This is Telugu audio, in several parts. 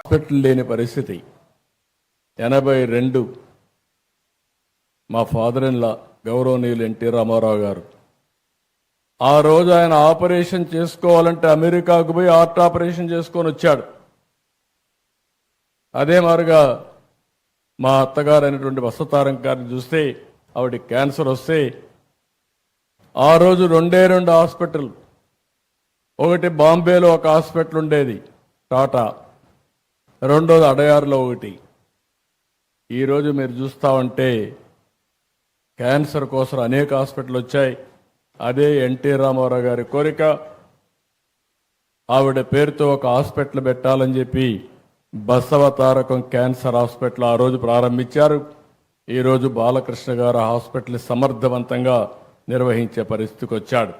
హాస్పిటల్ లేని పరిస్థితి. 82 మా ఫాదర్ ఇన్ లా గౌరవనీయులు ఎన్టీ రామారావు గారు ఆ రోజు ఆయన ఆపరేషన్ చేసుకోవాలంటే అమెరికాకు పోయి హార్ట్ ఆపరేషన్ చేసుకొని వచ్చాడు. అదే మారుగా మా అత్తగారు అయినటువంటి వసతారం గారిని చూస్తే ఆవిడ క్యాన్సర్ వస్తే ఆ రోజు 2 హాస్పిటల్, ఒకటి బాంబేలో ఒక హాస్పిటల్ ఉండేది టాటా, రెండోది అడయారులో ఒకటి. ఈరోజు మీరు చూస్తా ఉంటే క్యాన్సర్ కోసం అనేక హాస్పిటల్ వచ్చాయి. అదే ఎన్టీ రామారావు గారి కోరిక. ఆవిడ పేరుతో ఒక హాస్పిటల్ పెట్టాలని చెప్పి బసవ తారకం క్యాన్సర్ హాస్పిటల్ ఆ రోజు ప్రారంభించారు. ఈరోజు బాలకృష్ణ గారు హాస్పిటల్ సమర్థవంతంగా నిర్వహించే పరిస్థితికి వచ్చాడు.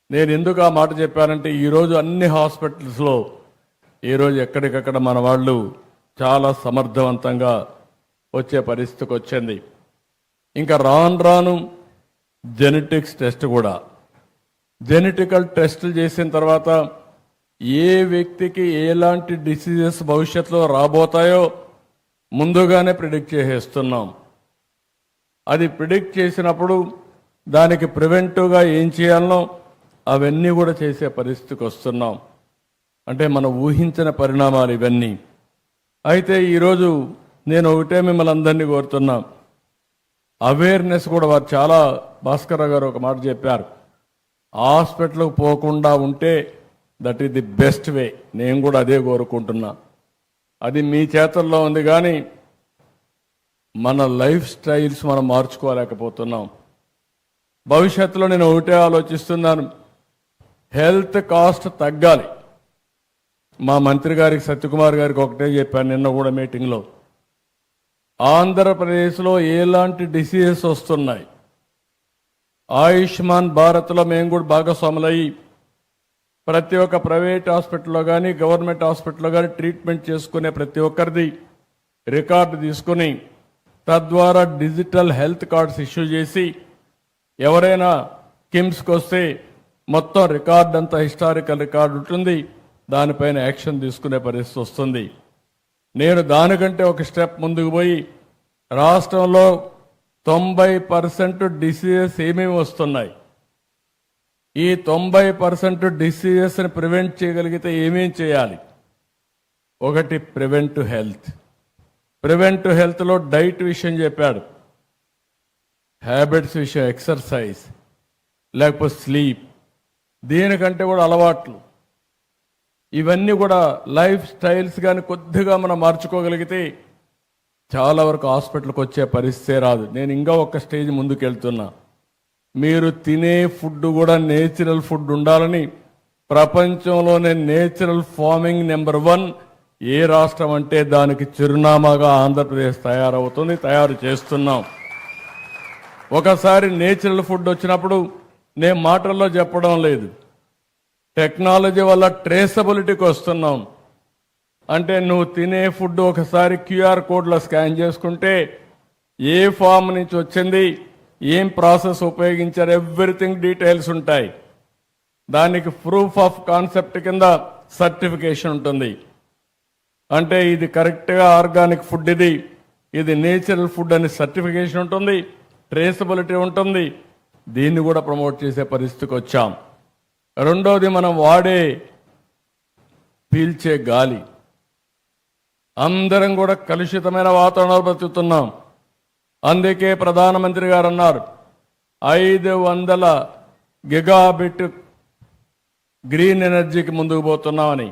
నేను ఎందుకు ఆ మాట చెప్పానంటే ఈరోజు అన్ని హాస్పిటల్స్లో ఈరోజు ఎక్కడికక్కడ మన వాళ్ళు చాలా సమర్థవంతంగా వచ్చే పరిస్థితికి వచ్చింది. ఇంకా రాను జెనెటిక్స్ టెస్ట్ కూడా, జెనెటికల్ టెస్టులు చేసిన తర్వాత ఏ వ్యక్తికి ఎలాంటి డిసీజెస్ భవిష్యత్తులో రాబోతాయో ముందుగానే ప్రిడిక్ట్ చేసేస్తున్నాం. అది ప్రిడిక్ట్ చేసినప్పుడు దానికి ప్రివెంటివ్గా ఏం చేయాలనో అవన్నీ కూడా చేసే పరిస్థితికి వస్తున్నాం. అంటే మనం ఊహించిన పరిణామాలు ఇవన్నీ. అయితే ఈరోజు నేను ఒకటే మిమ్మల్ని అందరినీ కోరుతున్నా, అవేర్నెస్ కూడా వారు చాలా భాస్కర్ గారు ఒక మాట చెప్పారు, హాస్పిటల్కి పోకుండా ఉంటే that is the best way. నేను కూడా అదే కోరుకుంటున్నా. అది మీ చేతుల్లో ఉంది, కానీ మన లైఫ్ స్టైల్స్ మనం మార్చుకోలేకపోతున్నాం. భవిష్యత్తులో నేను ఒకటే ఆలోచిస్తున్నాను, హెల్త్ కాస్ట్ తగ్గాలి. మా మంత్రి గారికి సత్యకుమార్ గారికి ఒకటే చెప్పాను నిన్న కూడా మీటింగ్లో, ఆంధ్రప్రదేశ్లో ఎలాంటి డిసీజెస్ వస్తున్నాయి, ఆయుష్మాన్ భారత్లో మేము కూడా భాగస్వాములయ్యి ప్రతి ఒక్క ప్రైవేట్ హాస్పిటల్లో కానీ గవర్నమెంట్ హాస్పిటల్లో కానీ ట్రీట్మెంట్ చేసుకునే ప్రతి ఒక్కరిది రికార్డు తీసుకుని తద్వారా డిజిటల్ హెల్త్ కార్డ్స్ ఇష్యూ చేసి ఎవరైనా కిమ్స్కి వస్తే మొత్తం రికార్డు అంతా హిస్టారికల్ రికార్డు ఉంటుంది, దానిపైన యాక్షన్ తీసుకునే పరిస్థితి వస్తుంది. నేను దానికంటే ఒక స్టెప్ ముందుకు పోయి రాష్ట్రంలో 90% డిసీజెస్ ఏమేమి వస్తున్నాయి, ఈ 90% డిసీజెస్ని ప్రివెంట్ చేయగలిగితే ఏమేం చేయాలి. ఒకటి ప్రివెంటివ్ హెల్త్. ప్రివెంటివ్ హెల్త్లో డైట్ విషయం చెప్పాడు, హ్యాబిట్స్ విషయం, ఎక్సర్సైజ్, లేకపోతే స్లీప్, దీనికంటే కూడా అలవాట్లు, ఇవన్నీ కూడా లైఫ్ స్టైల్స్ కానీ కొద్దిగా మనం మార్చుకోగలిగితే చాలా వరకు హాస్పిటల్కి వచ్చే పరిస్థితే రాదు. నేను ఇంకా ఒక స్టేజ్ ముందుకు వెళ్తున్నా. మీరు తినే ఫుడ్ కూడా నేచురల్ ఫుడ్ ఉండాలని ప్రపంచంలోనే నేచురల్ ఫార్మింగ్ నెంబర్ 1 ఏ రాష్ట్రం అంటే దానికి చిరునామాగా ఆంధ్రప్రదేశ్ తయారవుతుంది, తయారు చేస్తున్నాం. ఒకసారి నేచురల్ ఫుడ్ వచ్చినప్పుడు నేను మాటల్లో చెప్పడం లేదు, టెక్నాలజీ వల్ల ట్రేసబిలిటీకి వస్తున్నాం. అంటే నువ్వు తినే ఫుడ్ ఒకసారి క్యూఆర్ కోడ్లో స్కాన్ చేసుకుంటే ఏ ఫామ్ నుంచి వచ్చింది, ఏం ప్రాసెస్ ఉపయోగించారు, ఎవ్రీథింగ్ డీటెయిల్స్ ఉంటాయి. దానికి ప్రూఫ్ ఆఫ్ కాన్సెప్ట్ కింద సర్టిఫికేషన్ ఉంటుంది. అంటే ఇది కరెక్ట్గా ఆర్గానిక్ ఫుడ్, ఇది నేచురల్ ఫుడ్ అని సర్టిఫికేషన్ ఉంటుంది, ట్రేసబిలిటీ ఉంటుంది. దీన్ని కూడా ప్రమోట్ చేసే పరిస్థితికి వచ్చాం. రెండోది, మనం వాడే పీల్చే గాలి, అందరం కూడా కలుషితమైన వాతావరణంలో బ్రతుకుతున్నాం. అందుకే ప్రధానమంత్రి గారు అన్నారు 500 గిగాబిట్ గ్రీన్ ఎనర్జీకి ముందుకు పోతున్నామని.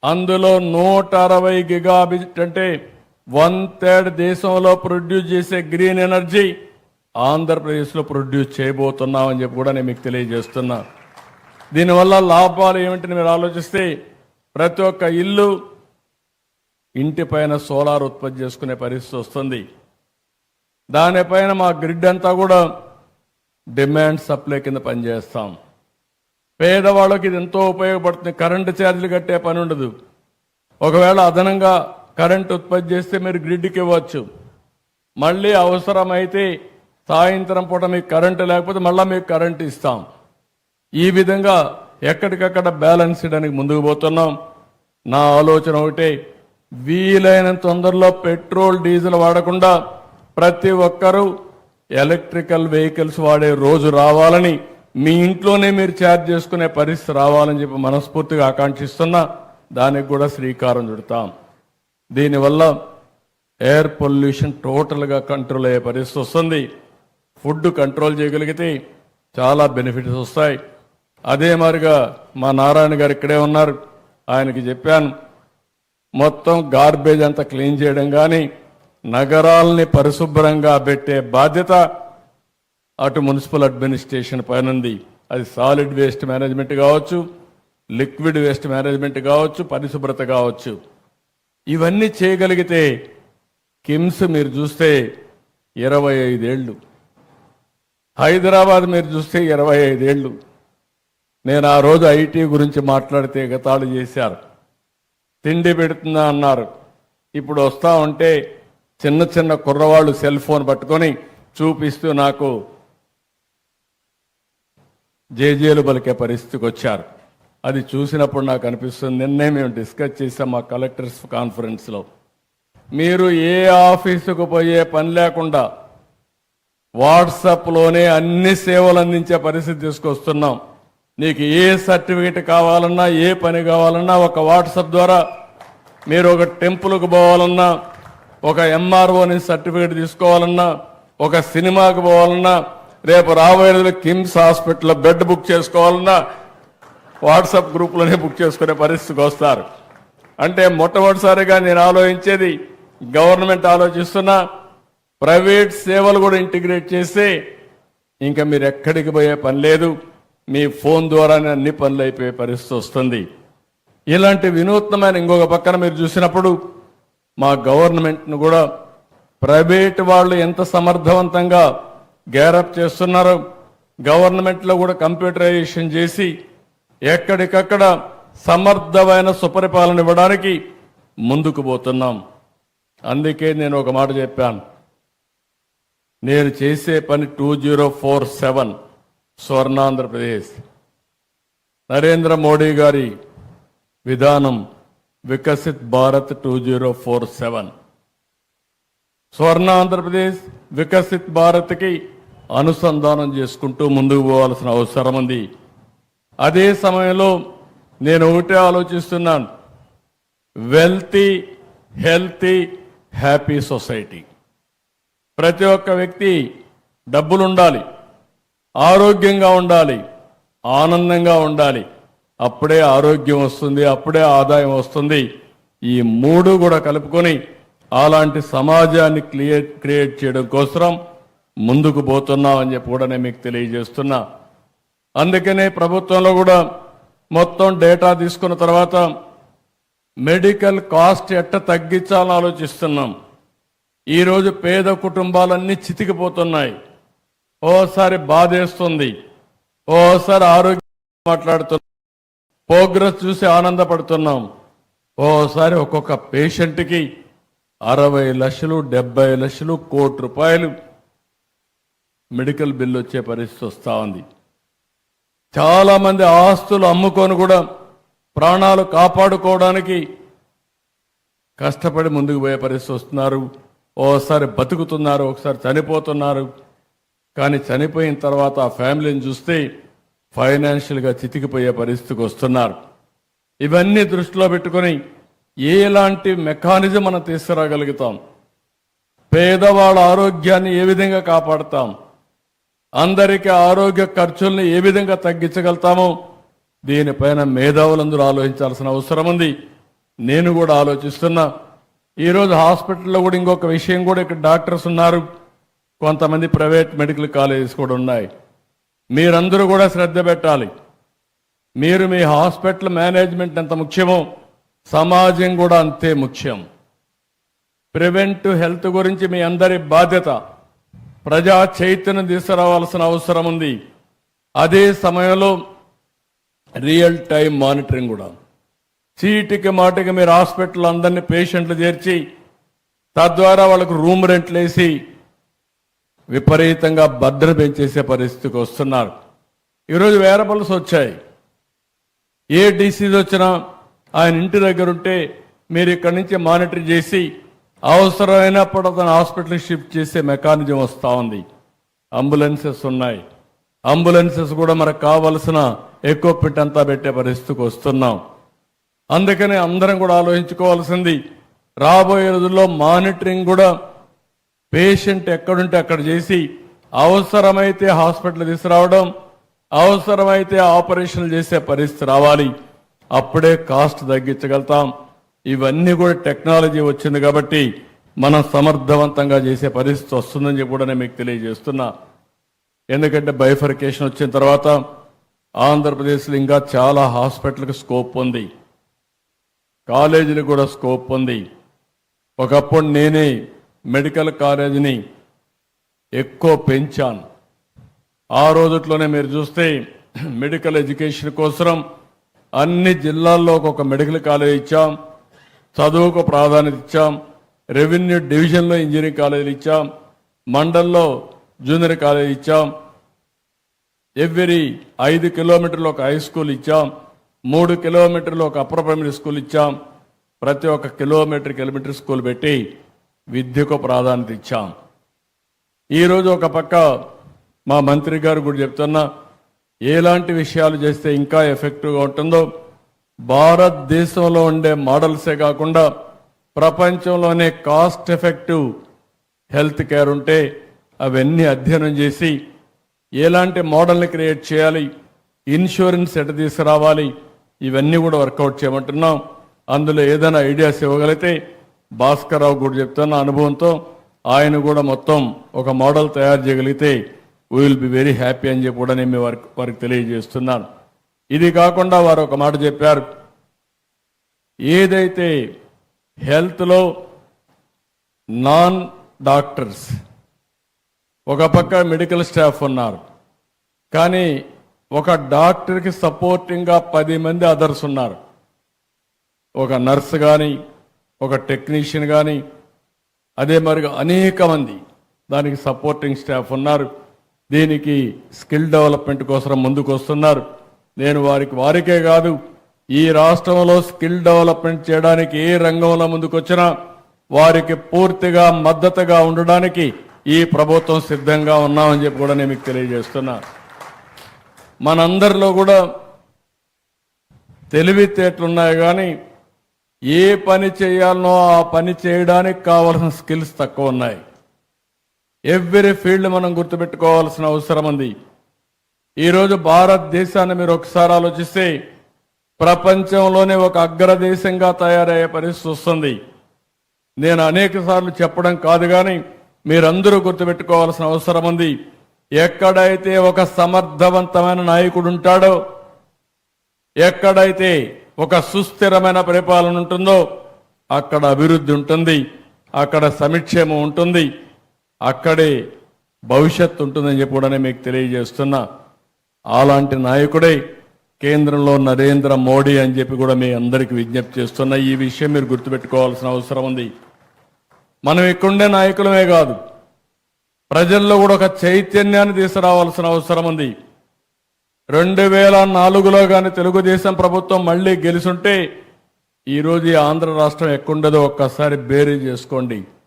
అందులో 160 గిగాబిట్ అంటే 1/3 దేశంలో ప్రొడ్యూస్ చేసే గ్రీన్ ఎనర్జీ ఆంధ్రప్రదేశ్లో ప్రొడ్యూస్ చేయబోతున్నామని చెప్పి కూడా నేను మీకు తెలియజేస్తున్నా. దీనివల్ల లాభాలు ఏమిటని మీరు ఆలోచిస్తే, ప్రతి ఒక్క ఇంటి పైన సోలార్ ఉత్పత్తి చేసుకునే పరిస్థితి వస్తుంది. దానిపైన మా గ్రిడ్ అంతా కూడా డిమాండ్ సప్లై కింద పనిచేస్తాం. పేదవాళ్ళకి ఇది ఎంతో ఉపయోగపడుతుంది. కరెంటు ఛార్జీలు కట్టే పని ఉండదు. ఒకవేళ అదనంగా కరెంటు ఉత్పత్తి చేస్తే మీరు గ్రిడ్కి ఇవ్వచ్చు. మళ్ళీ అవసరమైతే సాయంత్రం పూట మీకు కరెంటు లేకపోతే మళ్ళీ మీకు కరెంటు ఇస్తాం. ఈ విధంగా ఎక్కడికక్కడ బ్యాలెన్స్ చేయడానికి ముందుకు పోతున్నాం. నా ఆలోచన ఒకటే, వీలైనంత తొందరలో పెట్రోల్ డీజిల్ వాడకుండా ప్రతి ఒక్కరూ ఎలక్ట్రికల్ వెహికల్స్ వాడే రోజు రావాలని, మీ ఇంట్లోనే మీరు ఛార్జ్ చేసుకునే పరిస్థితి రావాలని చెప్పి మనస్ఫూర్తిగా ఆకాంక్షిస్తున్నా. దానికి కూడా శ్రీకారం చుడతాం. దీనివల్ల ఎయిర్ పొల్యూషన్ టోటల్గా కంట్రోల్ అయ్యే పరిస్థితి వస్తుంది. ఫుడ్ కంట్రోల్ చేయగలిగితే చాలా బెనిఫిట్స్ వస్తాయి. అదే మాదిరిగా మా నారాయణ గారు ఇక్కడే ఉన్నారు, ఆయనకి చెప్పాను, మొత్తం గార్బేజ్ అంతా క్లీన్ చేయడం కానీ, నగరాల్ని పరిశుభ్రంగా పెట్టే బాధ్యత అటు మున్సిపల్ అడ్మినిస్ట్రేషన్ పైన ఉంది. అది సాలిడ్ వేస్ట్ మేనేజ్మెంట్ కావచ్చు, లిక్విడ్ వేస్ట్ మేనేజ్మెంట్ కావచ్చు, పరిశుభ్రత కావచ్చు. ఇవన్నీ చేయగలిగితే కిమ్స్ మీరు చూస్తే 25 ఏళ్ళు, హైదరాబాద్ మీరు చూస్తే 25 ఏళ్ళు. నేను ఆ రోజు ఐటీ గురించి మాట్లాడితే ఎగతాళి చేశారు, తిండి పెడుతుందా అన్నారు. ఇప్పుడు వస్తా ఉంటే చిన్న చిన్న కుర్రవాళ్ళు సెల్ ఫోన్ పట్టుకొని చూపిస్తూ నాకు జేజేలు పలికే పరిస్థితికి వచ్చారు. అది చూసినప్పుడు నాకు అనిపిస్తుంది, నిన్నే మేము డిస్కస్ చేసాం మా కలెక్టర్స్ కాన్ఫరెన్స్లో, మీరు ఏ ఆఫీసుకు పోయే పని లేకుండా వాట్సాప్లోనే అన్ని సేవలు అందించే పరిస్థితి తీసుకొస్తున్నాం. నీకు ఏ సర్టిఫికేట్ కావాలన్నా, ఏ పని కావాలన్నా ఒక వాట్సాప్ ద్వారా, మీరు ఒక టెంపుల్కు పోవాలన్నా, ఒక ఎంఆర్ఓని సర్టిఫికేట్ తీసుకోవాలన్నా, ఒక సినిమాకి పోవాలన్నా, రేపు రాబోయే రోజుల్లో కిమ్స్ హాస్పిటల్లో బెడ్ బుక్ చేసుకోవాలన్నా వాట్సాప్ గ్రూప్లోనే బుక్ చేసుకునే పరిస్థితికి వస్తారు. అంటే మొట్టమొదటిసారిగా నేను ఆలోచించేది, గవర్నమెంట్ ఆలోచిస్తున్నా, ప్రైవేట్ సేవలు కూడా ఇంటిగ్రేట్ చేస్తే ఇంకా మీరు ఎక్కడికి పోయే పని లేదు, మీ ఫోన్ ద్వారానే అన్ని పనులు అయిపోయే పరిస్థితి వస్తుంది. ఇలాంటి వినూత్నమైన ఇంకొక పక్కన మీరు చూసినప్పుడు మా గవర్నమెంట్ను కూడా ప్రైవేట్ వాళ్ళు ఎంత సమర్థవంతంగా గ్యారప్ చేస్తున్నారో, గవర్నమెంట్లో కూడా కంప్యూటరైజేషన్ చేసి ఎక్కడికక్కడ సమర్థమైన సుపరిపాలన ఇవ్వడానికి ముందుకు పోతున్నాం. అందుకే నేను ఒక మాట చెప్పాను, నేను చేసే పని 2047 స్వర్ణాంధ్రప్రదేశ్, నరేంద్ర మోడీ గారి విధానం వికసిత్ భారత్ 2047. స్వర్ణాంధ్రప్రదేశ్ వికసిత్ భారత్కి అనుసంధానం చేసుకుంటూ ముందుకు పోవాల్సిన అవసరం ఉంది. అదే సమయంలో నేను ఒకటే ఆలోచిస్తున్నాను, వెల్తీ, హెల్తీ, హ్యాపీ సొసైటీ. ప్రతి ఒక్క వ్యక్తి డబ్బులు ఉండాలి, ఆరోగ్యంగా ఉండాలి, ఆనందంగా ఉండాలి. అప్పుడే ఆరోగ్యం వస్తుంది, అప్పుడే ఆదాయం వస్తుంది. ఈ మూడు కూడా కలుపుకొని అలాంటి సమాజాన్ని క్రియేట్ చేయడం కోసం ముందుకు పోతున్నామని చెప్పి కూడా నేను మీకు తెలియజేస్తున్నా. అందుకనే ప్రభుత్వంలో కూడా మొత్తం డేటా తీసుకున్న తర్వాత మెడికల్ కాస్ట్ ఎట్ట తగ్గించాలని ఆలోచిస్తున్నాం. ఈరోజు పేద కుటుంబాలన్నీ చితికిపోతున్నాయి. ఓసారి బాధేస్తుంది, ఓసారి ఆరోగ్యం మాట్లాడుతున్నాం, ప్రోగ్రెస్ చూసి ఆనందపడుతున్నాం. ఓసారి ఒక్కొక్క పేషెంట్కి 60 లక్షలు, 70 లక్షలు, ₹1,00,00,000 మెడికల్ బిల్లు వచ్చే పరిస్థితి వస్తూ ఉంది. చాలా మంది ఆస్తులు అమ్ముకొని కూడా ప్రాణాలు కాపాడుకోవడానికి కష్టపడి ముందుకు పోయే పరిస్థితి వస్తున్నారు. ఓసారి బతుకుతున్నారు, ఒకసారి చనిపోతున్నారు. కానీ చనిపోయిన తర్వాత ఆ ఫ్యామిలీని చూస్తే ఫైనాన్షియల్గా చితికిపోయే పరిస్థితికి వస్తున్నారు. ఇవన్నీ దృష్టిలో పెట్టుకొని ఎలాంటి మెకానిజం మనం తీసుకురాగలుగుతాం, పేదవాళ్ళ ఆరోగ్యాన్ని ఏ విధంగా కాపాడుతాం, అందరికీ ఆరోగ్య ఖర్చుల్ని ఏ విధంగా తగ్గించగలుగుతామో దీనిపైన మేధావులందరూ ఆలోచించాల్సిన అవసరం ఉంది. నేను కూడా ఆలోచిస్తున్నా. ఈరోజు హాస్పిటల్లో కూడా ఇంకొక విషయం కూడా, ఇక్కడ డాక్టర్స్ ఉన్నారు, కొంతమంది ప్రైవేట్ మెడికల్ కాలేజెస్ కూడా ఉన్నాయి. మీరందరూ కూడా శ్రద్ధ పెట్టాలి. మీరు మీ హాస్పిటల్ మేనేజ్మెంట్ ఎంత ముఖ్యమో సమాజం కూడా అంతే ముఖ్యం. ప్రివెంటివ్ హెల్త్ గురించి మీ అందరి బాధ్యత. ప్రజా చైతన్యం తీసుకురావాల్సిన అవసరం ఉంది. అదే సమయంలో రియల్ టైం మానిటరింగ్ కూడా. చీటికి మాటికి మీరు హాస్పిటల్ అందరినీ పేషెంట్లు చేర్చి తద్వారా వాళ్ళకు రూమ్ రెంట్లు వేసి విపరీతంగా భద్రత పెంచేసే పరిస్థితికి వస్తున్నారు. ఈరోజు వేరబుల్స్ వచ్చాయి. ఏ డిసీజ్ వచ్చినా ఆయన ఇంటి దగ్గర ఉంటే మీరు ఇక్కడి నుంచి మానిటర్ చేసి అవసరమైనప్పుడు అతను హాస్పిటల్కి షిఫ్ట్ చేసే మెకానిజం వస్తూ ఉంది. అంబులెన్సెస్ ఉన్నాయి. అంబులెన్సెస్ కూడా మనకు కావలసిన ఎక్విప్మెంట్ అంతా పెట్టే పరిస్థితికి వస్తున్నాం. అందుకని అందరం కూడా ఆలోచించుకోవాల్సింది రాబోయే రోజుల్లో మానిటరింగ్ కూడా పేషెంట్ ఎక్కడుంటే అక్కడ చేసి అవసరమైతే హాస్పిటల్ తీసుకురావడం, అవసరమైతే ఆపరేషన్లు చేసే పరిస్థితి రావాలి. అప్పుడే కాస్ట్ తగ్గించగలుగుతాం. ఇవన్నీ కూడా టెక్నాలజీ వచ్చింది కాబట్టి మనం సమర్థవంతంగా చేసే పరిస్థితి వస్తుందని చెప్పి కూడా నేను మీకు తెలియజేస్తున్నా. ఎందుకంటే బైఫర్కేషన్ వచ్చిన తర్వాత ఆంధ్రప్రదేశ్లో ఇంకా చాలా హాస్పిటల్కి స్కోప్ ఉంది, కాలేజీలకు కూడా స్కోప్ ఉంది. ఒకప్పుడు నేనే మెడికల్ కాలేజీని ఎక్కువ పెంచాను. ఆ రోజుట్లోనే మీరు చూస్తే మెడికల్ ఎడ్యుకేషన్ కోసం అన్ని జిల్లాల్లో ఒక మెడికల్ కాలేజ్ ఇచ్చాం, చదువుకు ప్రాధాన్యత ఇచ్చాం, రెవెన్యూ డివిజన్లో ఇంజనీరింగ్ కాలేజీలు ఇచ్చాం, మండల్లో జూనియర్ కాలేజ్ ఇచ్చాం, ఎవ్రీ 5 కిలోమీటర్లు ఒక హై స్కూల్ ఇచ్చాం, 3 కిలోమీటర్లు ఒక అప్పర్ ప్రైమరీ స్కూల్ ఇచ్చాం. ప్రతి ఒక్క కిలోమీటర్ స్కూల్ పెట్టి విద్యకు ప్రాధాన్యత ఇచ్చాం. ఈరోజు ఒక పక్క మా మంత్రి గారు కూడా చెప్తున్నా, ఎలాంటి విషయాలు చేస్తే ఇంకా ఎఫెక్టివ్గా ఉంటుందో భారతదేశంలో ఉండే మోడల్సే కాకుండా ప్రపంచంలోనే కాస్ట్ ఎఫెక్టివ్ హెల్త్ కేర్ ఉంటే అవన్నీ అధ్యయనం చేసి ఎలాంటి మోడల్ని క్రియేట్ చేయాలి, ఇన్సూరెన్స్ ఎట తీసుకురావాలి, ఇవన్నీ కూడా వర్కౌట్ చేయమంటున్నాం. అందులో ఏదైనా ఐడియాస్ ఇవ్వగలిగితే భాస్కర్ రావు కూడా చెప్తున్న అనుభవంతో ఆయన కూడా మొత్తం ఒక మోడల్ తయారు చేయగలిగితే we will be very happy అని చెప్పి కూడా నేను వారికి తెలియజేస్తున్నాను. ఇది కాకుండా వారు ఒక మాట చెప్పారు, ఏదైతే హెల్త్లో నాన్ డాక్టర్స్ ఒక పక్క మెడికల్ స్టాఫ్ ఉన్నారు, కానీ ఒక డాక్టర్కి సపోర్టింగ్గా 10 మంది అదర్స్ ఉన్నారు. ఒక నర్స్ కానీ, ఒక టెక్నీషియన్ కానీ, అదే మరిగా అనేక మంది దానికి సపోర్టింగ్ స్టాఫ్ ఉన్నారు. దీనికి స్కిల్ డెవలప్మెంట్ కోసం ముందుకు వస్తున్నారు. నేను వారికే కాదు, ఈ రాష్ట్రంలో స్కిల్ డెవలప్మెంట్ చేయడానికి ఏ రంగంలో ముందుకు వచ్చినా వారికి పూర్తిగా మద్దతుగా ఉండడానికి ఈ ప్రభుత్వం సిద్ధంగా ఉన్నామని చెప్పి కూడా నేను మీకు తెలియజేస్తున్నా. మనందరిలో కూడా తెలివితేటలున్నాయి, కానీ ఏ పని చేయాలనో ఆ పని చేయడానికి కావాల్సిన స్కిల్స్ తక్కువ ఉన్నాయి. ఎవ్రీ ఫీల్డ్ మనం గుర్తుపెట్టుకోవాల్సిన అవసరం ఉంది. ఈరోజు భారతదేశాన్ని మీరు ఒకసారి ఆలోచిస్తే ప్రపంచంలోనే ఒక అగ్రదేశంగా తయారయ్యే పరిస్థితి వస్తుంది. నేను అనేక సార్లు చెప్పడం కాదు, కానీ మీరందరూ గుర్తుపెట్టుకోవాల్సిన అవసరం ఉంది. ఎక్కడైతే ఒక సమర్థవంతమైన నాయకుడు ఉంటాడో, ఎక్కడైతే ఒక సుస్థిరమైన పరిపాలన ఉంటుందో అక్కడ అభివృద్ధి ఉంటుంది, అక్కడ సమిక్షేమం ఉంటుంది, అక్కడే భవిష్యత్తు ఉంటుందని చెప్పి కూడా నేను మీకు తెలియజేస్తున్నా. అలాంటి నాయకుడే కేంద్రంలో నరేంద్ర మోడీ అని చెప్పి కూడా మీ అందరికీ విజ్ఞప్తి చేస్తున్నా. ఈ విషయం మీరు గుర్తుపెట్టుకోవాల్సిన అవసరం ఉంది. మనం ఇక్కడుండే నాయకులమే కాదు, ప్రజల్లో కూడా ఒక చైతన్యాన్ని తీసుకురావాల్సిన అవసరం ఉంది. 2004లో కానీ తెలుగుదేశం ప్రభుత్వం మళ్ళీ గెలుసుంటే ఈరోజు ఈ ఆంధ్ర రాష్ట్రం ఎక్కడుండదో ఒక్కసారి బేరీ చేసుకోండి.